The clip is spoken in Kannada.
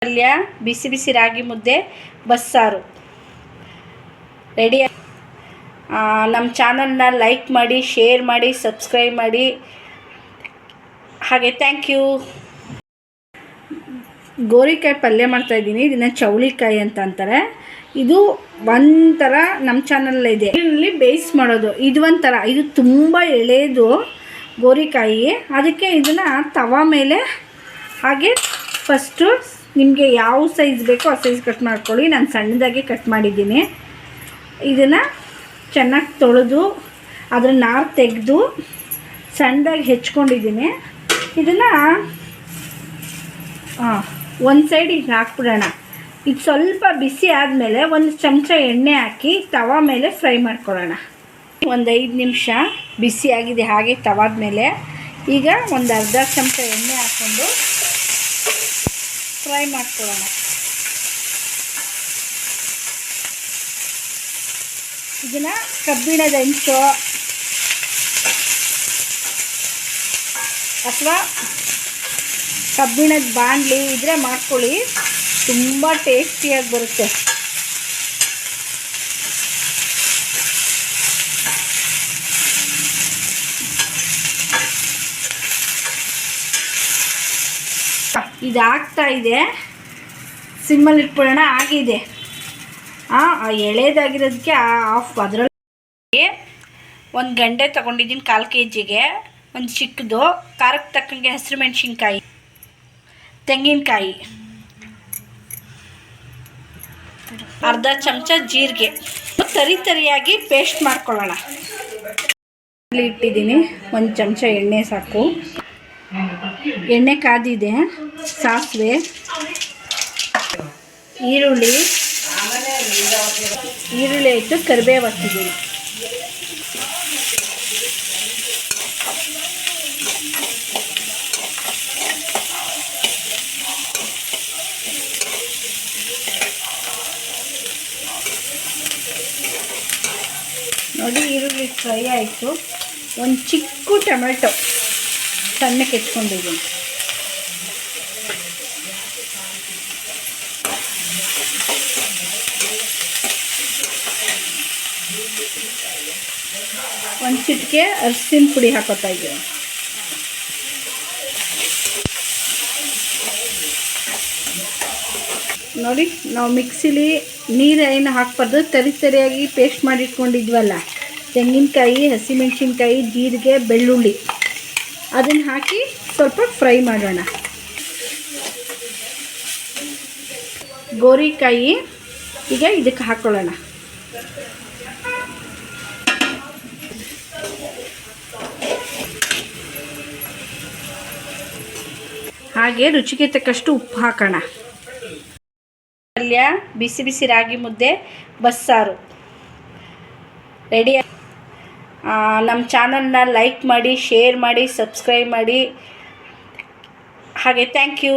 ಪಲ್ಯ, ಬಿಸಿ ಬಿಸಿ ರಾಗಿ ಮುದ್ದೆ, ಬಸ್ಸಾರು ರೆಡಿ. ನಮ್ಮ ಚಾನಲ್ನ ಲೈಕ್ ಮಾಡಿ, ಶೇರ್ ಮಾಡಿ, ಸಬ್ಸ್ಕ್ರೈಬ್ ಮಾಡಿ. ಹಾಗೆ ಥ್ಯಾಂಕ್ ಯು. ಗೋರಿಕಾಯಿ ಪಲ್ಯ ಮಾಡ್ತಾಯಿದ್ದೀನಿ. ಇದನ್ನು ಚೌಳಿಕಾಯಿ ಅಂತ ಅಂತಾರೆ. ಇದು ಒಂಥರ ನಮ್ಮ ಚಾನಲ್ ಇದೆ, ಇದರಲ್ಲಿ ಬೇಯಿಸಿ ಮಾಡೋದು. ಇದು ಒಂಥರ, ಇದು ತುಂಬ ಎಳೆದು ಗೋರಿಕಾಯಿ. ಅದಕ್ಕೆ ಇದನ್ನು ತವಾ ಮೇಲೆ ಹಾಗೆ ಫಸ್ಟು ನಿಮಗೆ ಯಾವ ಸೈಜ್ ಬೇಕೋ ಆ ಸೈಜ್ ಕಟ್ ಮಾಡ್ಕೊಳ್ಳಿ. ನಾನು ಸಣ್ಣದಾಗಿ ಕಟ್ ಮಾಡಿದ್ದೀನಿ. ಇದನ್ನು ಚೆನ್ನಾಗಿ ತೊಳೆದು ಅದರ ನಾರು ತೆಗೆದು ಸಣ್ಣದಾಗಿ ಹೆಚ್ಕೊಂಡಿದ್ದೀನಿ. ಇದನ್ನು ಒಂದು ಸೈಡಿಗೆ ಹಾಕ್ಬಿಡೋಣ. ಇದು ಸ್ವಲ್ಪ ಬಿಸಿ ಆದಮೇಲೆ ಒಂದು ಚಮಚ ಎಣ್ಣೆ ಹಾಕಿ ತವಾ ಮೇಲೆ ಫ್ರೈ ಮಾಡ್ಕೊಳ್ಳೋಣ. ಒಂದು 5 ನಿಮಿಷ ಬಿಸಿಯಾಗಿದೆ ಹಾಗೆ ತವಾದ ಮೇಲೆ. ಈಗ ಒಂದು ಅರ್ಧ ಚಮಚ ಎಣ್ಣೆ ಹಾಕ್ಕೊಂಡು ಫ್ರೈ ಮಾಡ್ಕೊಳ್ಳೋಣ. ಇದನ್ನು ಕಬ್ಬಿಣದ ಹೆಂಚು ಅಥವಾ ಕಬ್ಬಿಣದ ಬಾಣಲಿ ಇದ್ರೆ ಮಾಡ್ಕೊಳ್ಳಿ, ತುಂಬ ಟೇಸ್ಟಿಯಾಗಿ ಬರುತ್ತೆ. ಇದು ಆಗ್ತಾ ಇದೆ, ಸಿಮ್ಮಲ್ಲಿ ಇಟ್ಬಿಡೋಣ. ಆಗಿದೆ ಎಳೆದಾಗಿರೋದಕ್ಕೆ ಆಫ್. ಅದರಲ್ಲಿ ಒಂದು ಗಂಟೆ ತೊಗೊಂಡಿದ್ದೀನಿ 1/4 kg. ಒಂದು ಚಿಕ್ಕದು ಖಾರಕ್ಕೆ ತಕ್ಕಂಗೆ ಹಸಿರು ಮೆಣಸಿನ್ಕಾಯಿ, ತೆಂಗಿನಕಾಯಿ, ಅರ್ಧ ಚಮಚ ಜೀರಿಗೆ ತರಿಯಾಗಿ ಪೇಸ್ಟ್ ಮಾಡ್ಕೊಳ್ಳೋಣ. ಇಲ್ಲಿ ಇಟ್ಟಿದ್ದೀನಿ. ಒಂದು ಚಮಚ ಎಣ್ಣೆ ಸಾಕು. ಎಣ್ಣೆ ಕಾದಿದೆ. ಸಾಸಿವೆ, ಈರುಳ್ಳಿ ಇಟ್ಟು ಕರಿಬೇವು ಹಾಕಿದ್ದೀನಿ. ನೋಡಿ, ಈರುಳ್ಳಿ ಫ್ರೈ ಆಯಿತು. ಒಂದು ಚಿಕ್ಕ ಟೊಮೆಟೊ ಸಣ್ಣಕ್ಕೆ ಹೆಚ್ಕೊಂಡಿದ್ದೀನಿ. ಒಂದು ಚಿಟಿಕೆ ಅರಿಶಿನ ಪುಡಿ ಹಾಕೋತಾ ಇದ್ದೀನಿ. ನೋಡಿ, ನಾವು ಮಿಕ್ಸಿಲಿ ನೀರು ಏನು ಹಾಕ್ಬಾರ್ದು, ತರಿಯಾಗಿ ಪೇಸ್ಟ್ ಮಾಡಿ ಇಟ್ಕೊಂಡಿದ್ವಲ್ಲ, ತೆಂಗಿನಕಾಯಿ, ಹಸಿಮೆಣಸಿನ್ಕಾಯಿ, ಜೀರಿಗೆ, ಬೆಳ್ಳುಳ್ಳಿ, ಅದನ್ನು ಹಾಕಿ ಸ್ವಲ್ಪ ಫ್ರೈ ಮಾಡೋಣ. ಗೋರಿಕಾಯಿ ಈಗ ಇದಕ್ಕೆ ಹಾಕ್ಕೊಳ್ಳೋಣ. ಹಾಗೆ ರುಚಿಗೆ ತಕ್ಕಷ್ಟು ಉಪ್ಪು ಹಾಕೋಣ. ಪಲ್ಯ, ಬಿಸಿ ಬಿಸಿ ರಾಗಿ ಮುದ್ದೆ, ಬಸ್ಸಾರು ರೆಡಿ. ನಮ್ಮ ಚಾನಲ್ನ ಲೈಕ್ ಮಾಡಿ, ಶೇರ್ ಮಾಡಿ, ಸಬ್ಸ್ಕ್ರೈಬ್ ಮಾಡಿ. ಹಾಗೆ ಥ್ಯಾಂಕ್ ಯು.